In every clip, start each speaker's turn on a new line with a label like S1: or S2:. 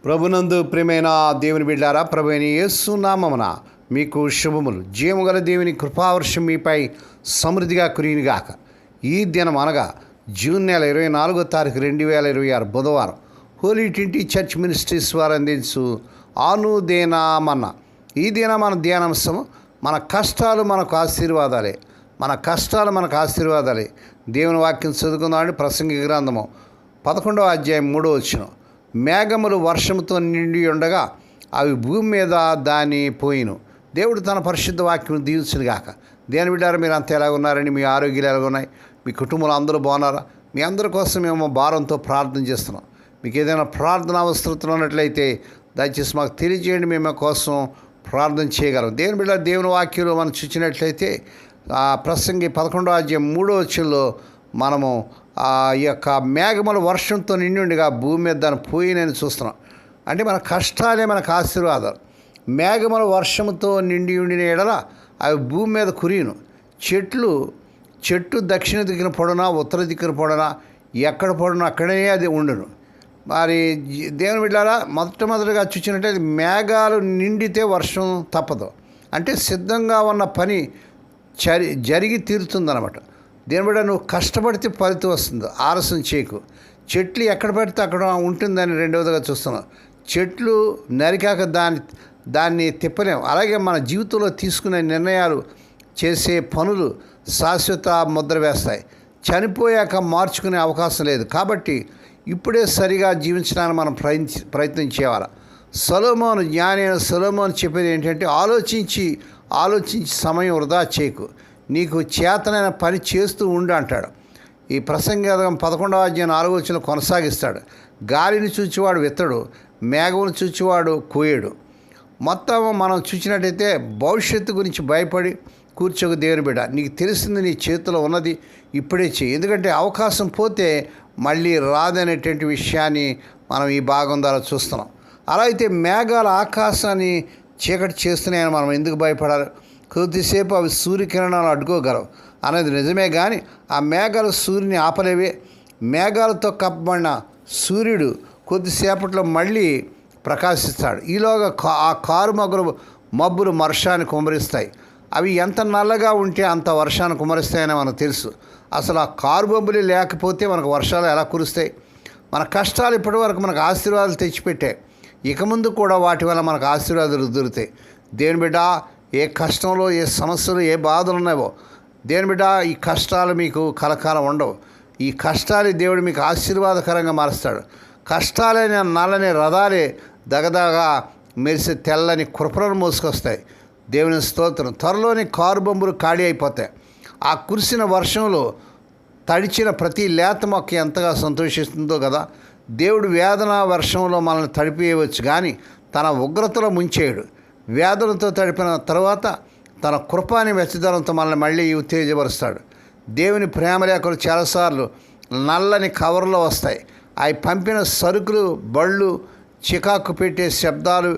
S1: ప్రభునందు ప్రియమైన దేవుని బిడ్డారా, ప్రభువైన యేసు నామమున మీకు శుభములు. జీవముగల దేవుని కృపావర్షం మీపై సమృద్ధిగా కురియునుగాక. ఈ దినం అనగా జూన్ నెల 24వ తారీఖు 2026 బుధవారం హోలీ ట్రింటీ చర్చ్ మినిస్ట్రీస్ వారు అందించు అనుదేనామన్న. ఈ దిన మన ధ్యానాంశము మన కష్టాలు మనకు ఆశీర్వాదాలే. మన కష్టాలు మనకు ఆశీర్వాదాలే. దేవుని వాక్యం చదువుకుందామండి. ప్రసంగి గ్రంథము 11వ అధ్యాయం 3వ వచనం. మేఘములు వర్షముతో నిండి ఉండగా అవి భూమి మీద దాని పోయిను. దేవుడు తన పరిశుద్ధ వాక్యం దీవించునుగాక. దేని బిడ్డారు, మీరు అంతా ఎలా ఉన్నారని, మీ ఆరోగ్యాలు ఎలా ఉన్నాయి, మీ కుటుంబంలో అందరూ బాగున్నారా? మీ అందరి కోసం మేము భారంతో ప్రార్థన చేస్తున్నాం. మీకు ఏదైనా ప్రార్థన అవసరతలు ఉన్నట్లయితే దయచేసి మాకు తెలియజేయండి, మేము కోసం ప్రార్థన చేయగలం. దేని బిడ్డ, దేవుని వాక్యంలో మనం చూసినట్లయితే ప్రసంగి 11వ అధ్యాయం 3వ వచనంలో మనము ఈ యొక్క మేఘముల వర్షంతో నిండి ఉండగా భూమి మీద దాన్ని పోయినని చూస్తున్నాం. అంటే మన కష్టాలే మనకు ఆశీర్వాదాలు. మేఘముల వర్షంతో నిండి ఉండిన ఎడల అవి భూమి మీద కురియును. చెట్టు దక్షిణ దిక్కున పొడనా ఉత్తర దిక్కున పొడనా ఎక్కడ పొడనా అక్కడే అది ఉండును. మరి దేవుని బిడ్డారా, మొట్టమొదటిగా చూసినట్టయితే మేఘాలు నిండితే వర్షం తప్పదు. అంటే సిద్ధంగా ఉన్న పని జరిగి తీరుతుందన్నమాట. దేని బిడ్డ, నువ్వు కష్టపడితే ఫలితం వస్తుంది, ఆలస్యం చేయకు. చెట్లు ఎక్కడ పడితే అక్కడ ఉంటుందని రెండవదిగా చూస్తున్నాం. చెట్లు నరికాక దాన్ని తిప్పలేం. అలాగే మన జీవితంలో తీసుకునే నిర్ణయాలు, చేసే పనులు శాశ్వత ముద్ర వేస్తాయి. చనిపోయాక మార్చుకునే అవకాశం లేదు. కాబట్టి ఇప్పుడే సరిగా జీవించడానికి మనం ప్రయత్నం చేయాలి. జ్ఞాని అయిన సొలొమోను చెప్పేది ఏంటంటే, ఆలోచించి సమయం వృధా చేయకు, నీకు చేతనైన పని చేస్తూ ఉండు అంటాడు. ఈ ప్రసంగి 11వ అధ్యాయం 4వ వచనం కొనసాగిస్తాడు. గాలిని చూచేవాడు విత్తడు, మేఘమును చూచేవాడు కోయడు. మొత్తం మనం చూసినట్టయితే భవిష్యత్తు గురించి భయపడి కూర్చోక దేవుని బిడ్డ, నీకు తెలిసింది నీ చేతిలో ఉన్నది ఇప్పుడే చేయి. ఎందుకంటే అవకాశం పోతే మళ్ళీ రాదనేటువంటి విషయాన్ని మనం ఈ భాగం ద్వారా చూస్తున్నాం. అలా అయితే మేఘాల ఆకాశాన్ని చీకటి చేస్తున్నాయని మనం ఎందుకు భయపడాలి? కొద్దిసేపు అవి సూర్యకిరణాలు అడ్డుకోగలవు అనేది నిజమే, కానీ ఆ మేఘాలు సూర్యుని ఆపలేవే. మేఘాలతో కప్పబడిన సూర్యుడు కొద్దిసేపట్లో మళ్ళీ ప్రకాశిస్తాడు. ఈలోగా ఆ కారు మబ్బులు వర్షాన్ని కుమ్మరిస్తాయి. అవి ఎంత నల్లగా ఉంటే అంత వర్షాన్ని కుమ్మరిస్తాయని మనకు తెలుసు. అసలు ఆ కారు మబ్బులు లేకపోతే మనకు వర్షాలు ఎలా కురుస్తాయి? మన కష్టాలు ఇప్పటి వరకు మనకు ఆశీర్వాదాలు తెచ్చిపెట్టాయి. ఇక ముందు కూడా వాటి వల్ల మనకు ఆశీర్వాదాలు దొరుకుతాయి. దేవుని బిడ్డ, ఏ కష్టంలో, ఏ సమస్యలు, ఏ బాధలు ఉన్నాయో దేవుని బిడ్డ, ఈ కష్టాలు మీకు కలకాలం ఉండవు. ఈ కష్టాలు దేవుడు మీకు ఆశీర్వాదకరంగా మారుస్తాడు. కష్టాలైన నల్లని రథాలే దగదగా మెరిసే తెల్లని కృపలను మోసుకొస్తాయి. దేవుని స్తోత్రం. త్వరలోని కారు బొంబులు ఖాళీ అయిపోతాయి. ఆ కురిసిన వర్షంలో తడిచిన ప్రతి లేత మొక్క ఎంతగా సంతోషిస్తుందో కదా. దేవుడు వేదన వర్షంలో మనల్ని తడిపేయవచ్చు, కానీ తన ఉగ్రతలో ముంచేయడు. వేదనతో తడిపిన తర్వాత తన కృపాని వెచ్చదనంతో మనల్ని మళ్ళీ ఉత్తేజపరుస్తాడు. దేవుని ప్రేమలేఖలు చాలాసార్లు నల్లని కవర్లో వస్తాయి. అవి పంపిన సరుకులు, బళ్ళు, చికాకు పెట్టే శబ్దాలు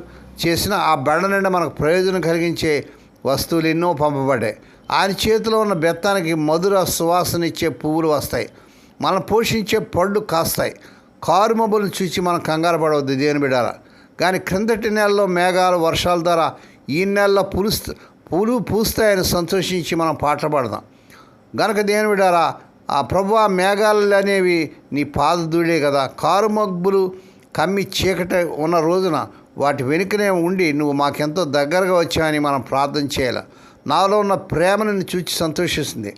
S1: చేసిన ఆ బెడ నిండా మనకు ప్రయోజనం కలిగించే వస్తువులు ఎన్నో పంపబడ్డాయి. ఆయన చేతిలో ఉన్న బెత్తానికి మధుర సువాసన ఇచ్చే పువ్వులు వస్తాయి. మనం పోషించే పళ్ళు కాస్తాయి. కారు మబ్బులను చూసి మనం కంగారు పడవద్దు దేవుని బిడ్డారా. కానీ క్రిందటి నెలలో మేఘాలు వర్షాల ద్వారా ఈ నెలలో పూలు పూస్తాయని సంతోషించి మనం పాటలు పాడదాం. గనక దేవుని బిడ్డారా, ఆ ప్రభువా, మేఘాలు అనేవి నీ పాదధూళే కదా. కారు మబ్బులు కమ్మి చీకటి ఉన్న రోజున వాటి వెనుకనే ఉండి నువ్వు మాకెంతో దగ్గరగా వచ్చావని మనం ప్రార్థన చేయాలి. నాలో ఉన్న ప్రేమను చూచి సంతోషిస్తుంది.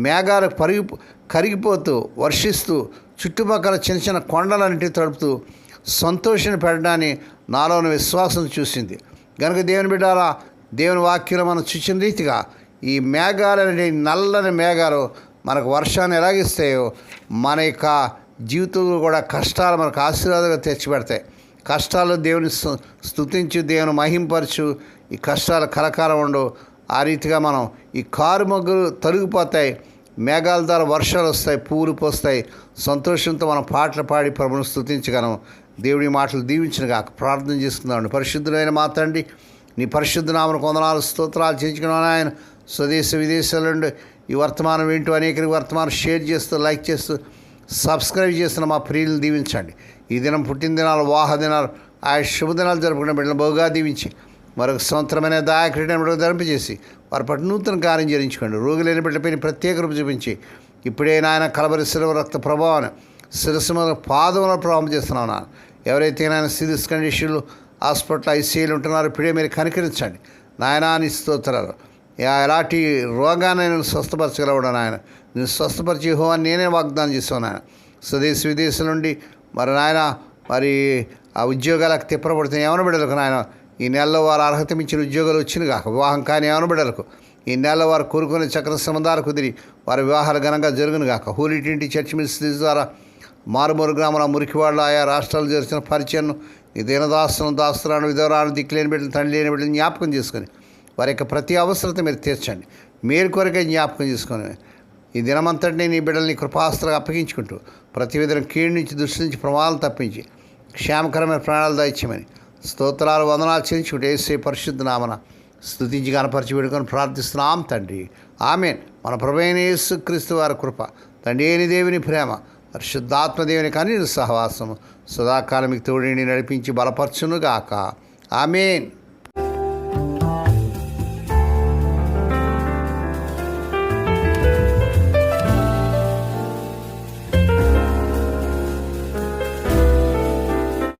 S1: మేఘాలు కరిగిపోతూ వర్షిస్తూ చుట్టుపక్కల చిన్న చిన్న కొండలన్నిటి తడుపుతూ సంతోషాన్ని పెట్టడాన్ని నాలోని విశ్వాసం చూసింది. కనుక దేవుని బిడ్డారా, దేవుని వాక్యంలో మనం చూసిన రీతిగా ఈ మేఘాలనే నల్లని మేఘాలు మనకు వర్షాన్ని ఎలాగిస్తాయో మన యొక్క జీవితంలో కూడా కష్టాలు మనకు ఆశీర్వాదంగా తెచ్చిపెడతాయి. కష్టాలు దేవుని స్తుతించు, దేవుని మహింపరచు. ఈ కష్టాలు కలకాలం ఉండవు. ఆ రీతిగా మనం ఈ కారు మగ్గులు తొలగిపోతాయి, మేఘాల ద్వారా వర్షాలు వస్తాయి, పువ్వులు పోస్తాయి. సంతోషంతో మనం పాటలు పాడి ప్రభువును స్తుతించగలం. దేవుడి మాటలు దీవించినగాక. ప్రార్థన చేసుకుందామండి. పరిశుద్ధులైన మా తండ్రి, నీ పరిశుద్ధ నామమునకు వందనాలు, స్తోత్రాలు చేయించుకున్నాను. ఆయన స్వదేశ విదేశాల నుండి ఈ వర్తమానం వింటూ అనేకరికి వర్తమానం షేర్ చేస్తూ, లైక్ చేస్తూ, సబ్స్క్రైబ్ చేస్తున్న మా ప్రియులను దీవించండి. ఈ దినం పుట్టిన దినాలు, వాహ దినాలు, ఆ శుభదినాలు జరుపుకున్న బిడ్డలను బహుగా దీవించి మరొక సంవత్సరమైన దాయక్రీడను బిడ్డకు ధరింపజేసి వారి పట్ల నూతన కార్యం చేయించుకోండి. రోగులైన బిడ్డలపైన ప్రత్యేక రూపు చూపించి ఇప్పుడే నాయన కలవరి శిలువ రక్త ప్రభావాన్ని శిరస్సు మీద పాదముల ప్రభావం చేస్తున్నావు నాన్న. ఎవరైతే నాయన సీరియస్ కండిషన్లు హాస్పిటల్ ఐసీయూలు ఉంటున్నారో ఇప్పుడే మీరు కనికరించండి నాయనా. నీ స్తోత్రాలు. ఎలాంటి రోగాన్ని నేను స్వస్థపరచగలవడం నాయన. నేను స్వస్థపరిచి యెహోవాని నేనే వాగ్దానం చేసాను నాయన. స్వదేశ విదేశం నుండి మరి నాయన మరి ఆ ఉద్యోగాలకు తిప్పబడుతున్న ఏమైనా బిడ్డలకు నాయన ఈ నెలలో వారు అర్హత మించిన ఉద్యోగాలు వచ్చిన కాక వివాహం కానీ ఏమైనా బిడ్డలకు ఈ నెలలో వారు కోరుకునే చక్ర సంబంధాలు కుదిరి వారి వివాహాలు ఘనంగా జరుగును గాక. హోలీ ట్వంటీ చర్చ్ మినిస్ట్రీస్ ద్వారా మారుమూరు గ్రామాల మురికివాళ్ళు ఆయా రాష్ట్రాలు జరిచిన పరిచయను ఈ దీనదాస్తులను దాస్తులను విధవరాలను దిక్కులేని బిడ్డలు తండ్రి లేని బిడ్డలు జ్ఞాపకం చేసుకొని వారి యొక్క ప్రతి అవసరత మీరు తీర్చండి. మీరు కొరకే జ్ఞాపకం చేసుకొని ఈ దినమంతటినీ నీ బిడ్డల్ని కృపాస్త్రంగా అప్పగించుకుంటూ ప్రతి విధంగా కీడు నుంచి దృష్టి నుంచి ప్రమాదాలు తప్పించి క్షేమకరమైన ప్రాణాలు దయచేయమని స్తోత్రాలు వందనాలు చెల్లించుకుంటూ యేసు పరిశుద్ధ నామన స్తుతించి కనపరిచి వేడుకొని ప్రార్థిస్తున్నాం తండ్రి. ఆమేన్. మన ప్రభువైన యేసుక్రీస్తు వారి కృప, తండ్రి అయిన దేవుని ప్రేమ, పరిశుద్ధాత్మదేవుని కన్నీరు సహవాసము సదాకాలం మీకు తోడిని నడిపించి బలపరచునుగాక. ఆమేన్.